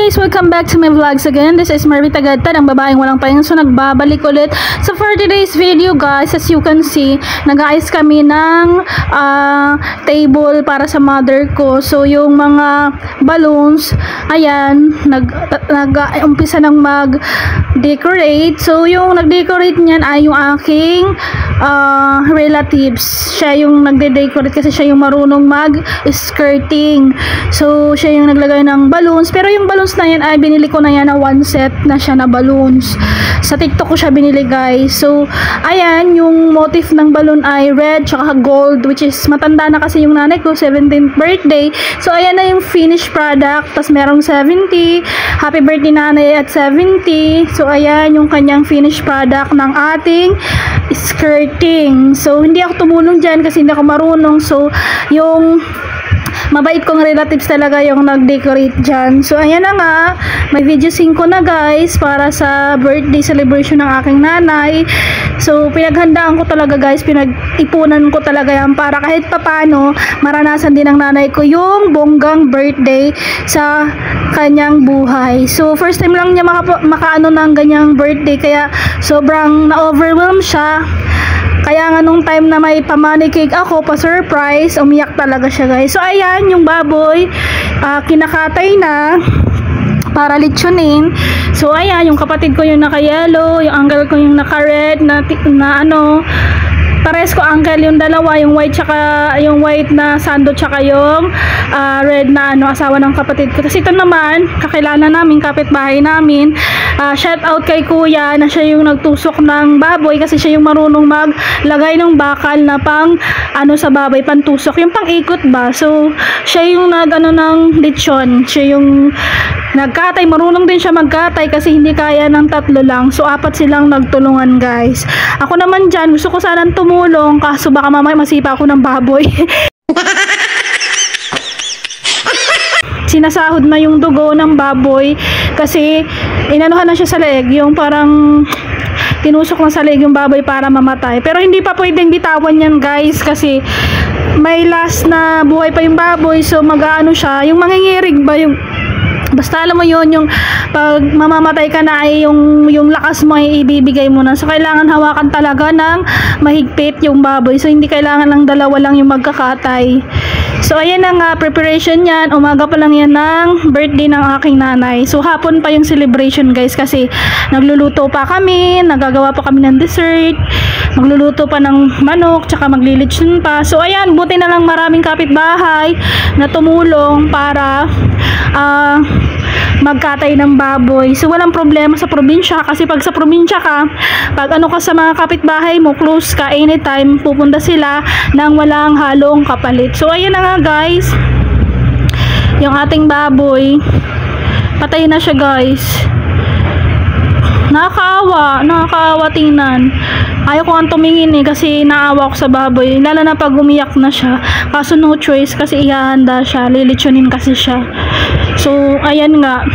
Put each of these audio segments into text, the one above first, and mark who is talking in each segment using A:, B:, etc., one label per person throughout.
A: guys, welcome back to my vlogs again. This is Marvita Gadtan, ang babaeng walang pahinga. So nagbabalik ulit. So for today's video guys, as you can see, nag-aayos kami ng table para sa mother ko. So yung mga balloons, ayan, nag-umpisa ng mag-decorate. So yung nag-decorate niyan ay yung aking relatives. Siya yung nagde-decorate kasi siya yung marunong mag-skirting. So siya yung naglagay ng balloons. Pero yung balloons na yan ay binili ko na yan na one set na siya na balloons. Sa TikTok ko siya binili guys. So ayan, yung motif ng balloon ay red tsaka gold, which is matanda na kasi yung nanay ko, 17th birthday. So ayan na yung finished product. Tapos merong 70. Happy birthday nanay at 70. So ayan yung kanyang finished product ng ating skirting. So hindi ako tumulong dyan kasi hindi ako marunong. So yung mabait kong relatives talaga yung nag-decorate dyan. So ayan na nga, may video sync ko na guys para sa birthday celebration ng aking nanay. So pinaghandaan ko talaga guys, pinag-ipunan ko talaga yan para kahit papano maranasan din ng nanay ko yung bonggang birthday sa kanyang buhay. So first time lang niya makaano ng ganyang birthday, kaya sobrang na-overwhelm siya. Kaya nga nung time na may pa-money cake ako, pa-surprise, umiyak talaga siya guys. So ayan, yung baboy, kinakatay na para litsunin. So ayan, yung kapatid ko yung naka-yellow, yung uncle ko yung naka-red, na ano, pares ko uncle yung dalawa, yung white tsaka yung white na sando tsaka yung red na ano, asawa ng kapatid ko. Tapos ito naman, kakilala namin, kapitbahay namin. Shout out kay kuya na siya yung nagtusok ng baboy kasi siya yung marunong maglagay ng bakal na pang ano sa baboy, pantusok, yung pang ikot ba. So siya yung nagano ng lechon, siya yung nagkatay, marunong din siya magkatay kasi hindi kaya ng tatlo lang. So apat silang nagtulungan guys. Ako naman dyan, gusto ko sanang tumulong kaso baka mamaya masipa ako ng baboy. Sinasahod na yung dugo ng baboy kasi inanuhan na siya sa leg, yung parang tinusok na sa leg yung baboy para mamatay. Pero hindi pa pwedeng bitawan yan guys kasi may last na buhay pa yung baboy. So mag-ano siya, yung mangingirig ba, yung basta alam mo yun, yung pag mamamatay ka na ay yung lakas mo ay ibibigay mo na. So kailangan hawakan talaga ng mahigpit yung baboy. So hindi kailangan lang dalawa lang yung magkakatay. So ayan na nga, preparation yan. Umaga pa lang yan ng birthday ng aking nanay. So hapon pa yung celebration guys kasi nagluluto pa kami, nagagawa pa kami ng dessert, magluluto pa ng manok, tsaka maglilitsun pa. So ayan, buti na lang maraming kapitbahay na tumulong para magkatay ng baboy. So walang problema sa probinsya kasi pag sa probinsya ka, pag ano ka sa mga kapitbahay mo, close ka, anytime pupunta sila nang walang halong kapalit. So ayan na nga guys, yung ating baboy patay na siya guys. Nakakaawa tingnan. Ayaw ko ang tumingin kasi naawa ko sa baboy, lalo na pag umiyak na siya. Kaso no choice kasi ihahanda siya, lilitsunin kasi siya. So ayan nga,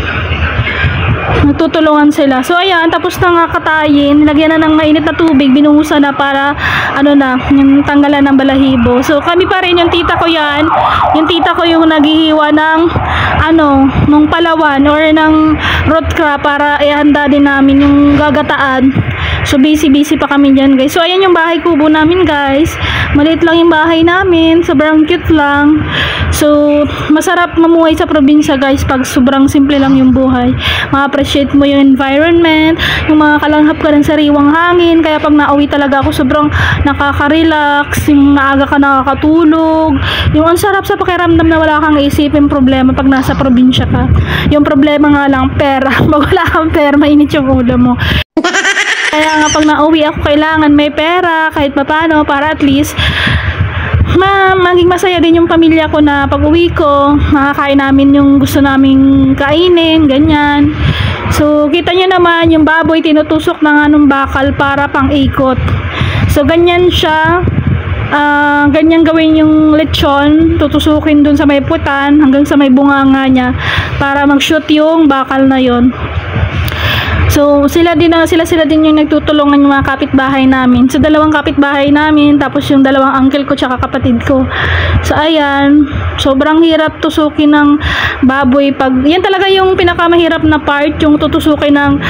A: nagtutulungan sila. So ayan, tapos na nga katayin, nilagyan na ng mainit na tubig, binuhusan na para ano na, yung tanggalan ng balahibo. So kami pa rin, yung tita ko yan, yung tita ko yung naghihiwa ng ano, nung palawan or ng root crab para ihanda din namin yung gagataan. So busy pa kami dyan guys. So ayan yung bahay kubo namin guys, maliit lang yung bahay namin, sobrang cute lang. So masarap mamuhay sa probinsya guys pag sobrang simple lang yung buhay. Ma-appreciate mo yung environment, yung mga kalanghap ka ng sariwang hangin. Kaya pag nauwi talaga ako, sobrang nakaka-relax, yung maaga ka nakakatulog, yung ang sarap sa pakiramdam na wala kang isipin problema pag nasa probinsya ka. Yung problema nga lang pera. Pag wala kang pera, mainit yung ulo mo. Kaya nga pag nauwi ako, kailangan may pera kahit papano para at least maging masaya din yung pamilya ko na pag uwi ko, makakain namin yung gusto naming kainin, ganyan. So kita nyo naman yung baboy tinutusok na nga nung bakal para pang ikot. So ganyan siya, ganyan gawin yung lechon, tutusukin dun sa may putan hanggang sa may bunganga niya para mag shoot yung bakal na yon. So So sila din yung nagtutulungan yung mga kapitbahay namin. So dalawang kapitbahay namin, tapos yung dalawang uncle ko tsaka kapatid ko. So ayan, sobrang hirap tusukin ng baboy pag yan talaga yung pinakamahirap na part, yung tutusukin ng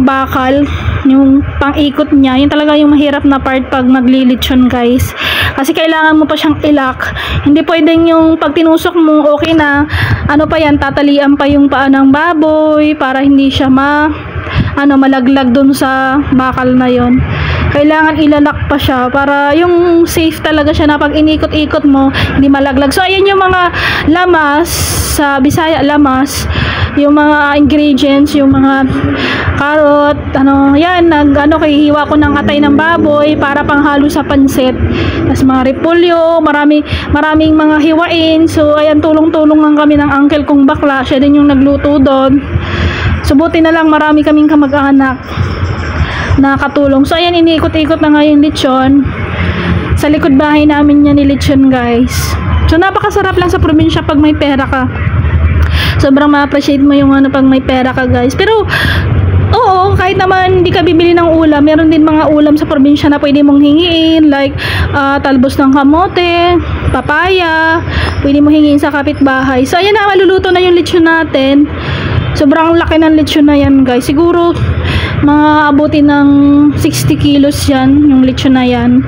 A: bakal, yung pang-ikot niya. Yan talaga yung mahirap na part pag naglilitsyon, guys. Kasi kailangan mo pa siyang ilak. Hindi pwedeng yung pag tinusok mo, okay na, pa yan, tatalian pa yung paa ng baboy para hindi siya malaglag dun sa bakal na yon. Kailangan ilalak pa siya para yung safe talaga siya na pag inikot-ikot mo, hindi malaglag. So, ayan yung mga lamas, sa Bisaya, lamas, yung mga ingredients, yung mga carrot, hihiwa ko ng atay ng baboy para panghalo sa pansit. Tapos mga repolyo, maraming mga hiwain. So, ayan, tulong-tulong lang kami ng uncle kong bakla. Siya din yung nagluto doon. So, buti na lang marami kaming kamag-anak na katulong. So, ayan, iniikot-ikot na nga yung lechon. Sa likod bahay namin yan nilechon, guys. So, napakasarap lang sa probinsya pag may pera ka. Sobrang ma-appreciate mo yung pag may pera ka, guys. Pero, oo, kahit naman hindi ka bibili ng ulam, meron din mga ulam sa probinsya na pwede mong hingiin, like talbos ng kamote, papaya, pwede mo hingiin sa kapitbahay. So, ayan na, maluluto na yung lechon natin. Sobrang laki ng lechon na yan, guys. Siguro, mga abutin ng 60 kilos yan, yung lechon na yan.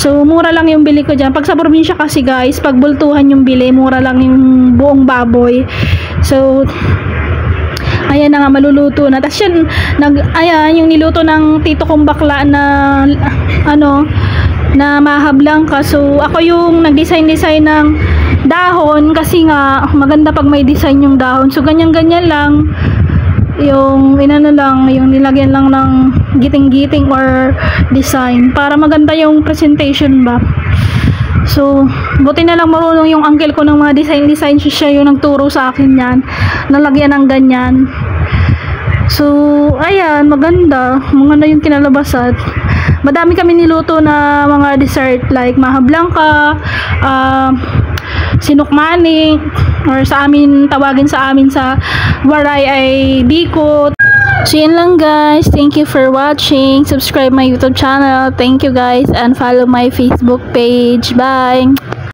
A: So, mura lang yung bili ko dyan. Pag sa probinsya kasi, guys, pag bultuhan yung bili, mura lang yung buong baboy. So, ayan na nga, maluluto na. Tapos yun, yung niluto ng tito kong bakla na, na mahablang ka. So, ako yung nag-design ng dahon kasi nga, maganda pag may design yung dahon. So, ganyan-ganyan lang. Yung yung nilagyan lang ng giting-giting or design para maganda yung presentation ba. So, buti na lang marunong yung uncle ko ng mga design. Siya yung nagturo sa akin yan. Nalagyan ng ganyan. So, ayan, maganda yung kinalabasan. Madami kami niluto na mga dessert like maha blanca, sinukmani, or tawagin sa amin sa Waray ay bikot. So yun lang, guys. Thank you for watching. Subscribe my YouTube channel. Thank you, guys, and follow my Facebook page. Bye!